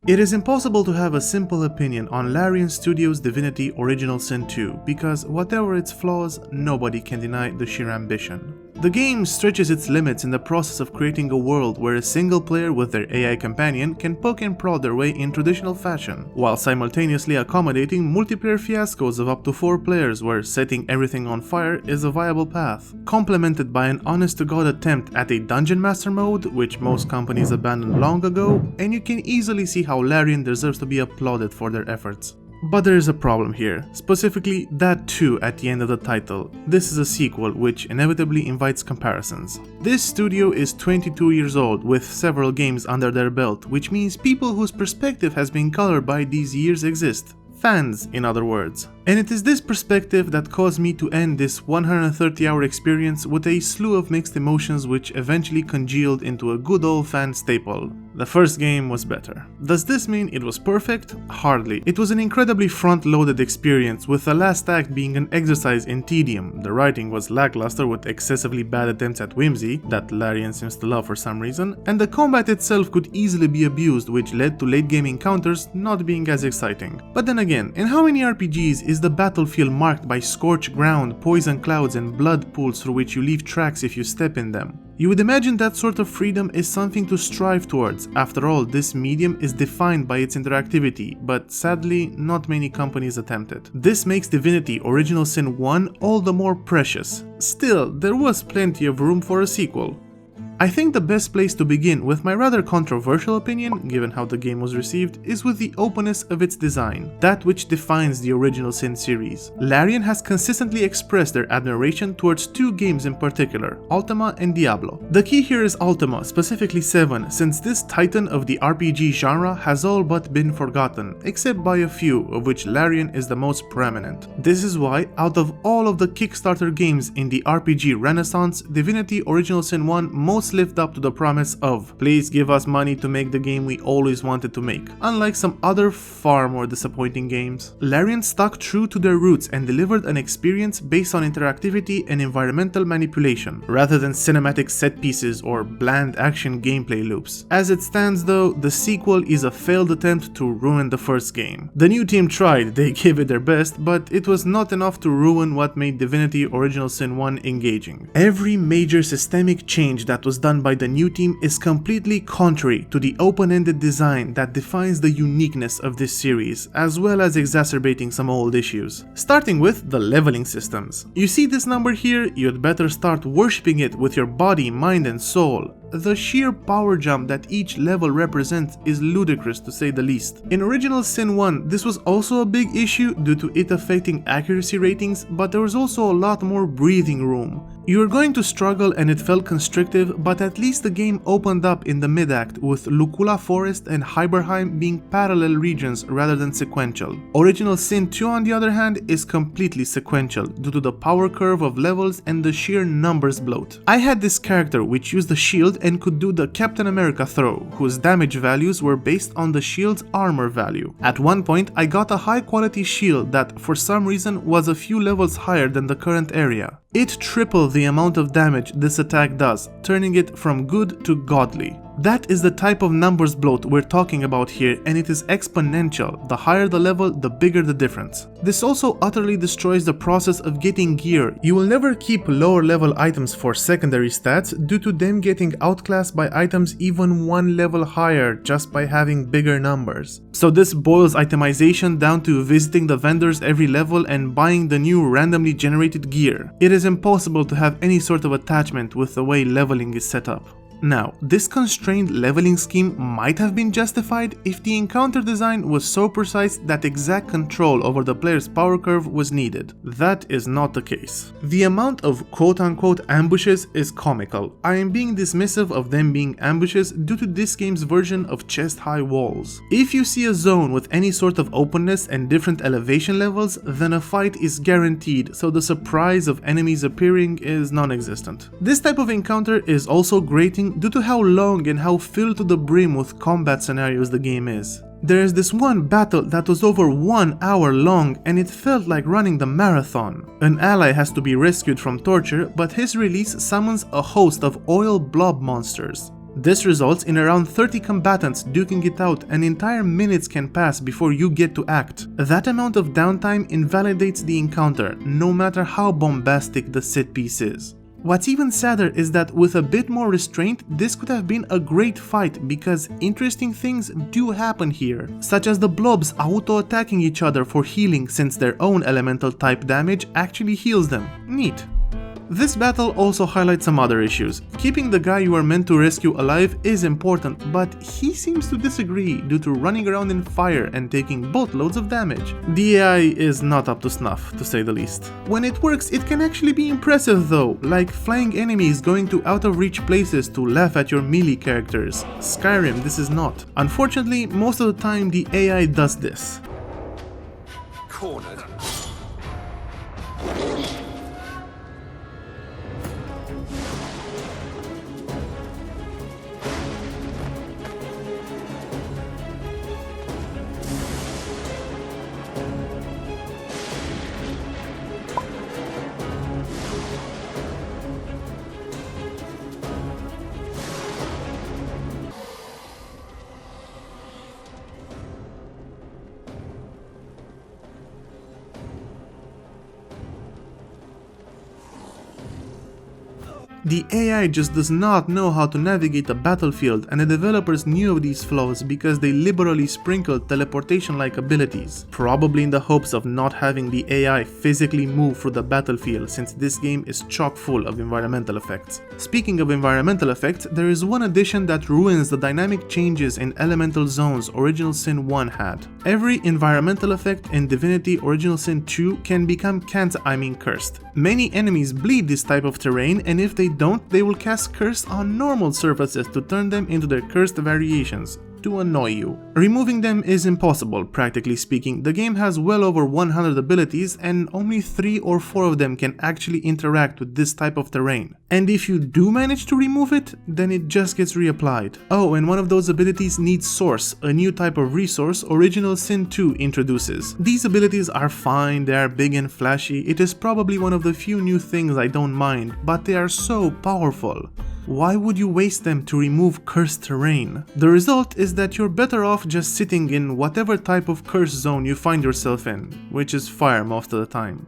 It is impossible to have a simple opinion on Larian Studios' Divinity Original Sin 2 because whatever its flaws, nobody can deny the sheer ambition. The game stretches its limits in the process of creating a world where a single player with their AI companion can poke and prod their way in traditional fashion, while simultaneously accommodating multiplayer fiascos of up to 4 players where setting everything on fire is a viable path, complemented by an honest-to-god attempt at a Dungeon Master mode, which most companies abandoned long ago, and you can easily see how Larian deserves to be applauded for their efforts. But there is a problem here, specifically that 2 at the end of the title. This is a sequel which inevitably invites comparisons. This studio is 22 years old with several games under their belt, which means people whose perspective has been colored by these years exist. Fans, in other words. And it is this perspective that caused me to end this 130-hour experience with a slew of mixed emotions which eventually congealed into a good old fan staple. The first game was better. Does this mean it was perfect? Hardly. It was an incredibly front-loaded experience, with the last act being an exercise in tedium. The writing was lackluster with excessively bad attempts at whimsy, that Larian seems to love for some reason, and the combat itself could easily be abused, which led to late-game encounters not being as exciting. But then again, in how many RPGs is the battlefield marked by scorched ground, poison clouds, and blood pools through which you leave tracks if you step in them? You would imagine that sort of freedom is something to strive towards. After all, this medium is defined by its interactivity, but sadly, not many companies attempt it. This makes Divinity Original Sin 1 all the more precious. Still, there was plenty of room for a sequel. I think the best place to begin with my rather controversial opinion, given how the game was received, is with the openness of its design, that which defines the Original Sin series. Larian has consistently expressed their admiration towards 2 games in particular, Ultima and Diablo. The key here is Ultima, specifically 7, since this titan of the RPG genre has all but been forgotten, except by a few, of which Larian is the most prominent. This is why, out of all of the Kickstarter games in the RPG renaissance, Divinity Original Sin 1 most lived up to the promise of, please give us money to make the game we always wanted to make, unlike some other far more disappointing games. Larian stuck true to their roots and delivered an experience based on interactivity and environmental manipulation, rather than cinematic set pieces or bland action gameplay loops. As it stands though, the sequel is a failed attempt to ruin the first game. The new team tried, they gave it their best, but it was not enough to ruin what made Divinity Original Sin 1 engaging. Every major systemic change that was done by the new team is completely contrary to the open-ended design that defines the uniqueness of this series, as well as exacerbating some old issues. Starting with the leveling systems. You see this number here? You'd better start worshipping it with your body, mind and soul. The sheer power jump that each level represents is ludicrous to say the least. In Original Sin 1, this was also a big issue due to it affecting accuracy ratings, but there was also a lot more breathing room. You were going to struggle and it felt constrictive, but at least the game opened up in the mid-act, with Lucula Forest and Hyberheim being parallel regions rather than sequential. Original Sin 2 on the other hand is completely sequential due to the power curve of levels and the sheer numbers bloat. I had this character which used the shield and could do the Captain America throw, whose damage values were based on the shield's armor value. At one point I got a high quality shield that for some reason was a few levels higher than the current area. It tripled the amount of damage this attack does, turning it from good to godly. That is the type of numbers bloat we're talking about here, and it is exponential. The higher the level, the bigger the difference. This also utterly destroys the process of getting gear. You will never keep lower level items for secondary stats due to them getting outclassed by items even one level higher just by having bigger numbers. So this boils itemization down to visiting the vendors every level and buying the new randomly generated gear. It is impossible to have any sort of attachment with the way leveling is set up. Now, this constrained leveling scheme might have been justified if the encounter design was so precise that exact control over the player's power curve was needed. That is not the case. The amount of quote-unquote ambushes is comical. I am being dismissive of them being ambushes due to this game's version of chest-high walls. If you see a zone with any sort of openness and different elevation levels, then a fight is guaranteed, so the surprise of enemies appearing is non-existent. This type of encounter is also grating due to how long and how filled to the brim with combat scenarios the game is. There is this one battle that was over 1 hour long and it felt like running the marathon. An ally has to be rescued from torture, but his release summons a host of oil blob monsters. This results in around 30 combatants duking it out, and entire minutes can pass before you get to act. That amount of downtime invalidates the encounter, no matter how bombastic the set piece is. What's even sadder is that with a bit more restraint, this could have been a great fight because interesting things do happen here, such as the blobs auto-attacking each other for healing since their own elemental type damage actually heals them. Neat. This battle also highlights some other issues. Keeping the guy you are meant to rescue alive is important, but he seems to disagree due to running around in fire and taking boatloads of damage. The AI is not up to snuff, to say the least. When it works, it can actually be impressive though, like flying enemies going to out-of-reach places to laugh at your melee characters. Skyrim, this is not. Unfortunately, most of the time the AI does this. Cornered. The AI just does not know how to navigate a battlefield, and the developers knew of these flaws because they liberally sprinkled teleportation-like abilities, probably in the hopes of not having the AI physically move through the battlefield since this game is chock full of environmental effects. Speaking of environmental effects, there is one addition that ruins the dynamic changes in elemental zones Original Sin 1 had. Every environmental effect in Divinity Original Sin 2 can become cursed. Many enemies bleed this type of terrain, and if they don't, they will cast curse on normal surfaces to turn them into their cursed variations, to annoy you. Removing them is impossible, practically speaking. The game has well over 100 abilities and only 3 or 4 of them can actually interact with this type of terrain. And if you do manage to remove it, then it just gets reapplied. Oh, and one of those abilities needs Source, a new type of resource Original Sin 2 introduces. These abilities are fine, they are big and flashy, it is probably one of the few new things I don't mind, but they are so powerful. Why would you waste them to remove cursed terrain? The result is that you're better off just sitting in whatever type of cursed zone you find yourself in, which is fire most of the time.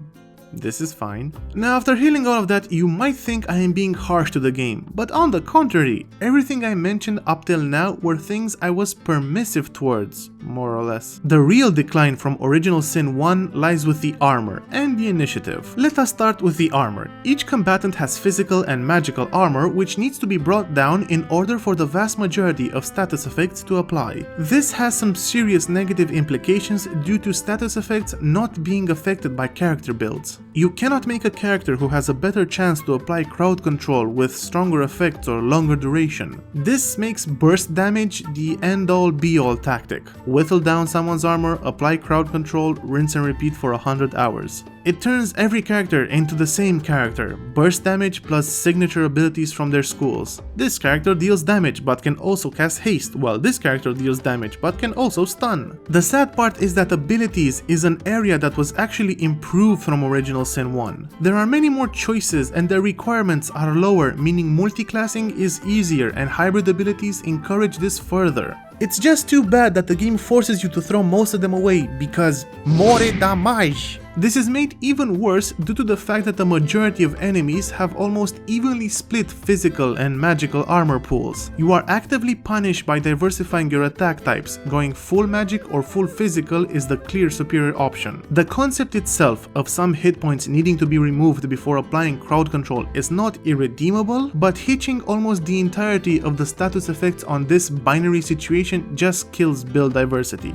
This is fine. Now, after hearing all of that, you might think I am being harsh to the game, but on the contrary, everything I mentioned up till now were things I was permissive towards, more or less. The real decline from Original Sin 1 lies with the armor and the initiative. Let us start with the armor. Each combatant has physical and magical armor which needs to be brought down in order for the vast majority of status effects to apply. This has some serious negative implications due to status effects not being affected by character builds. You cannot make a character who has a better chance to apply crowd control with stronger effects or longer duration. This makes burst damage the end-all be-all tactic. Whittle down someone's armor, apply crowd control, rinse and repeat for 100 hours. It turns every character into the same character, burst damage plus signature abilities from their schools. This character deals damage but can also cast haste, while this character deals damage but can also stun. The sad part is that abilities is an area that was actually improved from Original Sin 1. There are many more choices and their requirements are lower, meaning multiclassing is easier and hybrid abilities encourage this further. It's just too bad that the game forces you to throw most of them away because more damage. This is made even worse due to the fact that the majority of enemies have almost evenly split physical and magical armor pools. You are actively punished by diversifying your attack types. Going full magic or full physical is the clear superior option. The concept itself of some hit points needing to be removed before applying crowd control is not irredeemable, but hitching almost the entirety of the status effects on this binary situation just kills build diversity.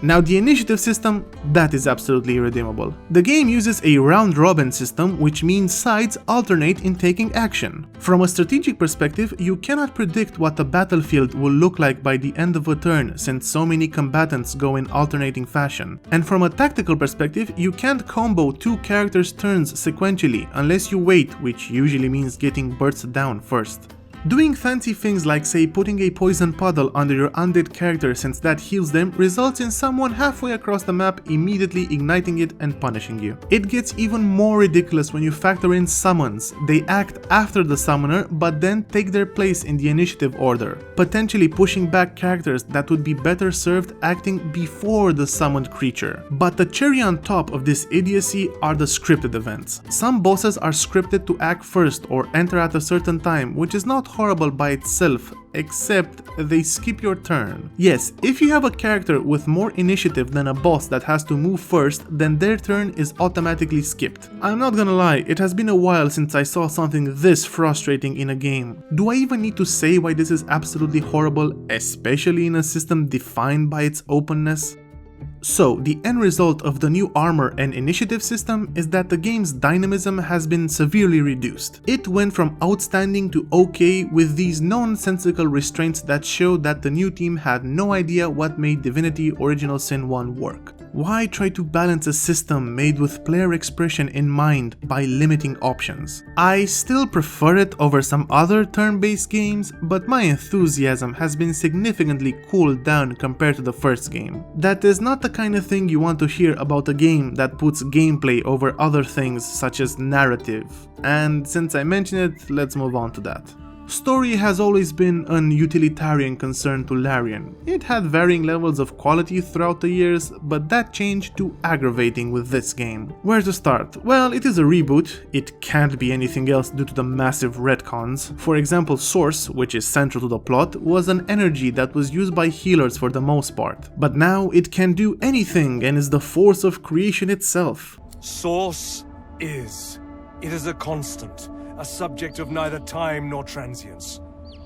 Now the initiative system, that is absolutely irredeemable. The game uses a round-robin system, which means sides alternate in taking action. From a strategic perspective, you cannot predict what the battlefield will look like by the end of a turn, since so many combatants go in alternating fashion. And from a tactical perspective, you can't combo two characters' turns sequentially unless you wait, which usually means getting burst down first. Doing fancy things like, say, putting a poison puddle under your undead character since that heals them results in someone halfway across the map immediately igniting it and punishing you. It gets even more ridiculous when you factor in summons. They act after the summoner but then take their place in the initiative order, potentially pushing back characters that would be better served acting before the summoned creature. But the cherry on top of this idiocy are the scripted events. Some bosses are scripted to act first or enter at a certain time, which is not horrible by itself, except they skip your turn. Yes, if you have a character with more initiative than a boss that has to move first, then their turn is automatically skipped. I'm not gonna lie, it has been a while since I saw something this frustrating in a game. Do I even need to say why this is absolutely horrible, especially in a system defined by its openness? So, the end result of the new armor and initiative system is that the game's dynamism has been severely reduced. It went from outstanding to okay with these nonsensical restraints that show that the new team had no idea what made Divinity Original Sin 1 work. Why try to balance a system made with player expression in mind by limiting options? I still prefer it over some other turn-based games, but my enthusiasm has been significantly cooled down compared to the first game. That is not the kind of thing you want to hear about a game that puts gameplay over other things such as narrative. And since I mentioned it, let's move on to that. Story has always been an utilitarian concern to Larian. It had varying levels of quality throughout the years, but that changed to aggravating with this game. Where to start? Well, it is a reboot. It can't be anything else due to the massive retcons. For example, Source, which is central to the plot, was an energy that was used by healers for the most part. But now it can do anything and is the force of creation itself. Source is. It is a constant. A subject of neither time nor transience.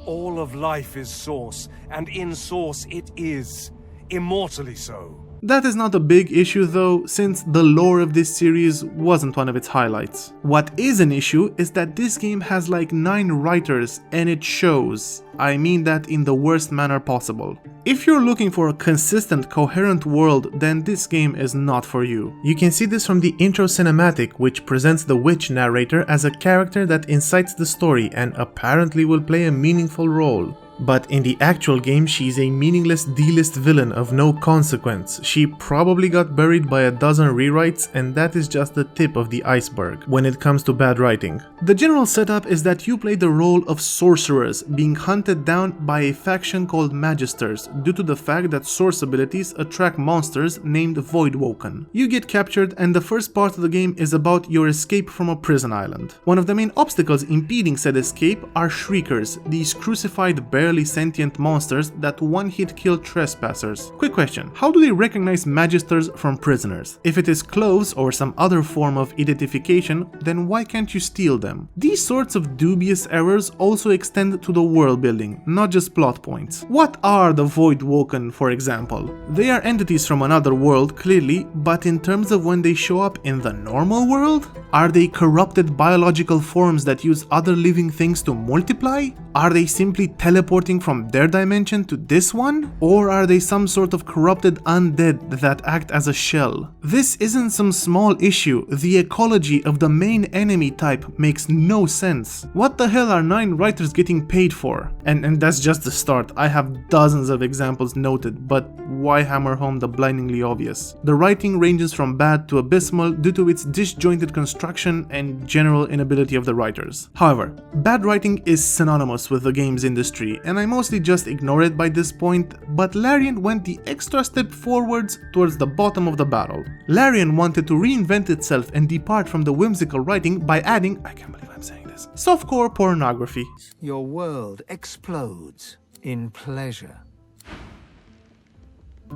All of life is Source, and in Source it is, immortally so. That is not a big issue though, since the lore of this series wasn't one of its highlights. What is an issue is that this game has like 9 writers, and it shows. I mean that in the worst manner possible. If you're looking for a consistent, coherent world, then this game is not for you. You can see this from the intro cinematic, which presents the witch narrator as a character that incites the story and apparently will play a meaningful role. But in the actual game, she's a meaningless D-list villain of no consequence. She probably got buried by a dozen rewrites, and that is just the tip of the iceberg when it comes to bad writing. The general setup is that you play the role of sorcerers being hunted down by a faction called Magisters due to the fact that source abilities attract monsters named Voidwoken. You get captured, and the first part of the game is about your escape from a prison island. One of the main obstacles impeding said escape are Shriekers, these crucified barely sentient monsters that one-hit kill trespassers. Quick question, how do they recognize Magisters from prisoners? If it is clothes or some other form of identification, then why can't you steal them? These sorts of dubious errors also extend to the world building, not just plot points. What are the Voidwoken, for example? They are entities from another world, clearly, but in terms of when they show up in the normal world? Are they corrupted biological forms that use other living things to multiply? Are they simply teleporting from their dimension to this one? Or are they some sort of corrupted undead that act as a shell? This isn't some small issue. The ecology of the main enemy type makes no sense. What the hell are 9 writers getting paid for? And that's just the start. I have dozens of examples noted, but why hammer home the blindingly obvious? The writing ranges from bad to abysmal due to its disjointed construction and general inability of the writers. However, bad writing is synonymous with the games industry, and I mostly just ignore it by this point, but Larian went the extra step forwards towards the bottom of the barrel. Larian wanted to reinvent itself and depart from the whimsical writing by adding, I can't believe I'm saying this, softcore pornography. Your world explodes in pleasure.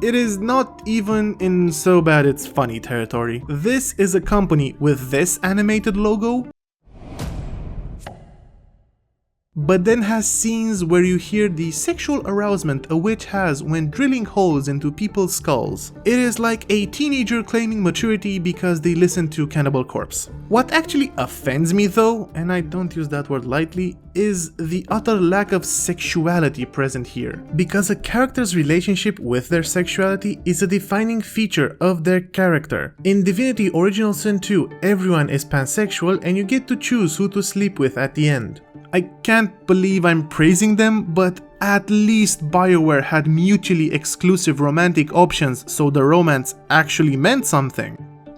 It is not even in so bad it's funny territory. This is a company with this animated logo, but then has scenes where you hear the sexual arousement a witch has when drilling holes into people's skulls. It is like a teenager claiming maturity because they listen to Cannibal Corpse. What actually offends me though, and I don't use that word lightly, is the utter lack of sexuality present here. Because a character's relationship with their sexuality is a defining feature of their character. In Divinity Original Sin 2, everyone is pansexual and you get to choose who to sleep with at the end. I can't believe I'm praising them, but at least BioWare had mutually exclusive romantic options, so the romance actually meant something.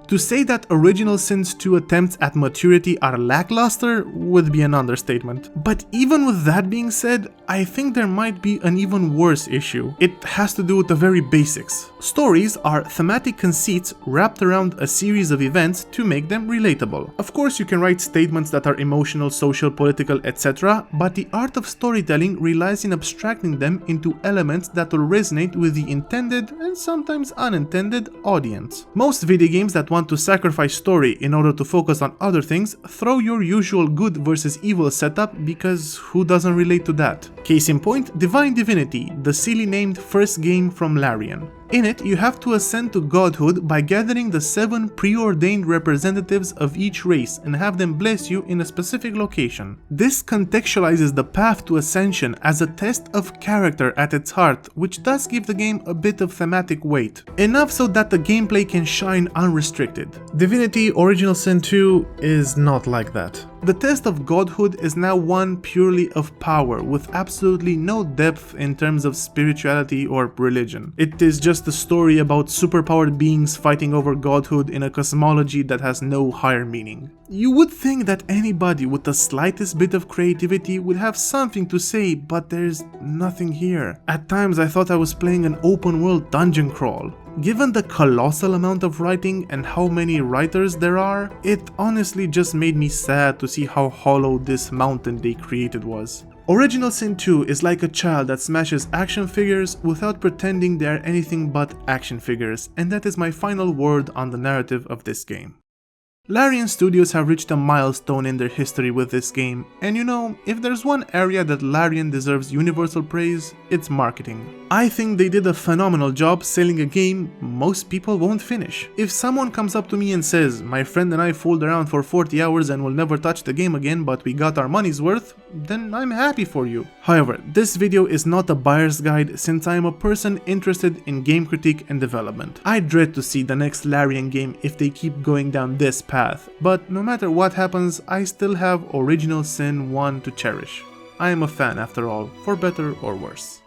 To say that Original Sin's 2 attempts at maturity are lackluster would be an understatement. But even with that being said, I think there might be an even worse issue. It has to do with the very basics. Stories are thematic conceits wrapped around a series of events to make them relatable. Of course, you can write statements that are emotional, social, political, etc., but the art of storytelling relies in abstracting them into elements that will resonate with the intended and sometimes unintended audience. Most video games that want to sacrifice story in order to focus on other things throw your usual good versus evil setup, because who doesn't relate to that? Case in point, Divine Divinity, the silly named first game from Larian. In it, you have to ascend to godhood by gathering the 7 preordained representatives of each race and have them bless you in a specific location. This contextualizes the path to ascension as a test of character at its heart, which does give the game a bit of thematic weight. Enough so that the gameplay can shine unrestricted. Divinity Original Sin 2 is not like that. The test of godhood is now one purely of power, with absolutely no depth in terms of spirituality or religion. It is just a story about superpowered beings fighting over godhood in a cosmology that has no higher meaning. You would think that anybody with the slightest bit of creativity would have something to say, but there's nothing here. At times I thought I was playing an open world dungeon crawl. Given the colossal amount of writing and how many writers there are, it honestly just made me sad to see how hollow this mountain they created was. Original Sin 2 is like a child that smashes action figures without pretending they are anything but action figures, and that is my final word on the narrative of this game. Larian Studios have reached a milestone in their history with this game, and you know, if there's one area that Larian deserves universal praise, it's marketing. I think they did a phenomenal job selling a game most people won't finish. If someone comes up to me and says, my friend and I fooled around for 40 hours and will never touch the game again, but we got our money's worth, then I'm happy for you. However, this video is not a buyer's guide, since I am a person interested in game critique and development. I dread to see the next Larian game if they keep going down this path, but no matter what happens, I still have Original Sin 1 to cherish. I am a fan after all, for better or worse.